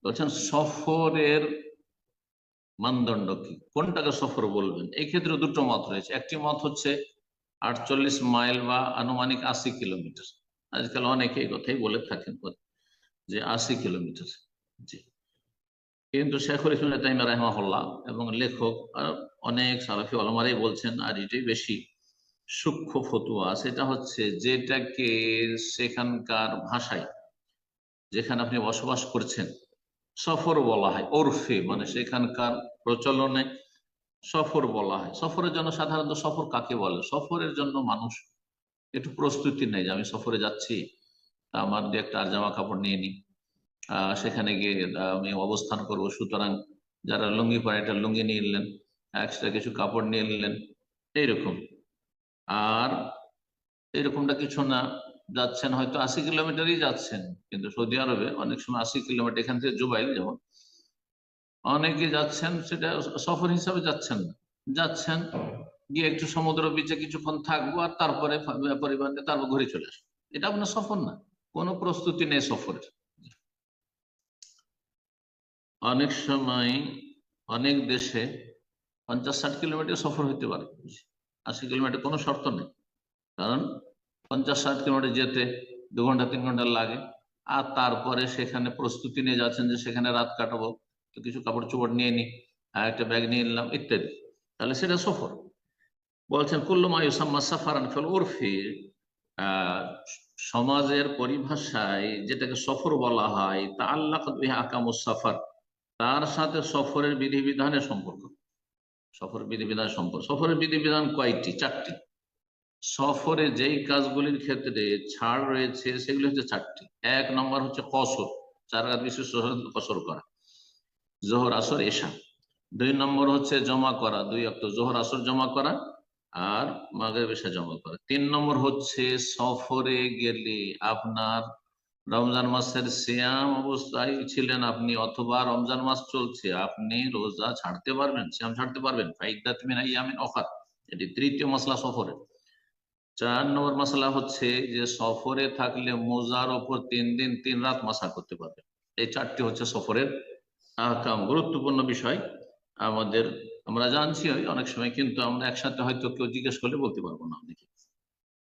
বলছেন সফরের মানদণ্ড কি, কোনটাকে সফর বলবেন? এই ক্ষেত্রে দুটো মত রয়েছে। একটি মত হচ্ছে 48 মাইল বা আনুমানিক 80 কিলোমিটার। আজকাল অনেকে এই কথাই বলে থাকেন যে 80 কিলোমিটার। জি, কিন্তু শেখুল ইসলাম ইবনে তাইমিয়া রাহিমাহুল্লাহ এবং লেখক আর অনেক সালাফি ওলামারাই বলছেন, আর এটাই বেশি সূক্ষ্ম ফতুয়া, সেটা হচ্ছে যেটাকে সেখানকার ভাষায়, যেখানে আপনি বসবাস করছেন, সফর বলা হয়। ওরফে মানে সেখানকার প্রচলনে সফর বলা হয়। সফরের জন্য সাধারণত সফর কাকে বলে? সফরের জন্য মানুষ একটু প্রস্তুতি নেই যে আমি সফরে যাচ্ছি, তা আমার দিয়ে একটা জামা কাপড় নিয়ে নিই, সেখানে গিয়ে আমি অবস্থান করব, সুতরাং যারা লুঙ্গি পরে একটা লুঙ্গি নিয়ে নিলেন, এক্সট্রা কিছু কাপড় নিয়ে নিলেন, এইরকম। আর এরকমটা কিছু না, যাচ্ছেন হয়তো 80 কিলোমিটারই যাচ্ছেন, কিন্তু সৌদি আরবে অনেক সময় 80 কিলোমিটার, এখান থেকে জুবাইল যেমন, অনেকে যাচ্ছেন সেটা সফর হিসাবে যাচ্ছেন না, যাচ্ছেন গিয়ে একটু সমুদ্র বিচে কিছুক্ষণ থাকবো আর তারপরে পরিবার নিয়ে তারপর ঘুরে চলে আসবো। এটা আপনার সফর না, কোনো প্রস্তুতি নেই সফরের। অনেক সময় অনেক দেশে 50-60 কিলোমিটার সফর হইতে পারে, 80 কিলোমিটার কোনো শর্ত নেই। কারণ 50-60 কিলোমিটার যেতে 2 ঘন্টা 3 ঘন্টা লাগে, আর তারপরে সেখানে প্রস্তুতি নিয়ে যাচ্ছেন যে সেখানে রাত কাটাবো, তো কিছু কাপড় চোপড় নিয়ে নি, আর একটা ব্যাগ নিয়ে নিলাম ইত্যাদি, তাহলে সেটা সফর। বলছেন কুল্লু মা ইউসাম্মা সাফারান ফিল উরফি, আহ, সমাজের পরিভাষায় যেটাকে সফর বলা হয়, তা আল্লাহ বিহি আহকামুস সাফার, তার সাথে সফরের বিধিবিধানের সম্পর্ক। সফরের বিধিবিধান সম্পর্ক, সফরের বিধিবিধান কয়টি? 4টি। সফরে যেই কাজগুলির ক্ষেত্রে ছাড় রয়েছে সেগুলি হচ্ছে 4টি। 1 নম্বর হচ্ছে কসর, 4 রাত বিশিষ্ট কসর করা, জোহর আসর এশা। 2 নম্বর হচ্ছে জমা করা, 2 ওয়াক্ত জোহর আসর জমা করা আর মাগরিব এশা জমা করা। 3 নম্বর হচ্ছে সফরে গেলে আপনার রমজান মাসের সিয়াম অবস্থায় ছিলেন আপনি, অথবা রমজান মাস চলছে, আপনি রোজা ছাড়তে পারবেন, সিয়াম ছাড়তে পারবেন, ফাইদ্দাত মিন আইয়ামিন উখর। এটি তৃতীয় মাসলা সফরে। 4 নম্বর মশলা হচ্ছে যে সফরে থাকলে মোজার ওপর 3 দিন 3 রাত মাসা করতে পারবে। এই 4টি হচ্ছে সফরের আহকাম, গুরুত্বপূর্ণ বিষয় আমাদের। আমরা জানছি অনেক সময়, কিন্তু আমরা একসাথে হয়তো কেউ জিজ্ঞেস করলে বলতে পারবো না অনেকে।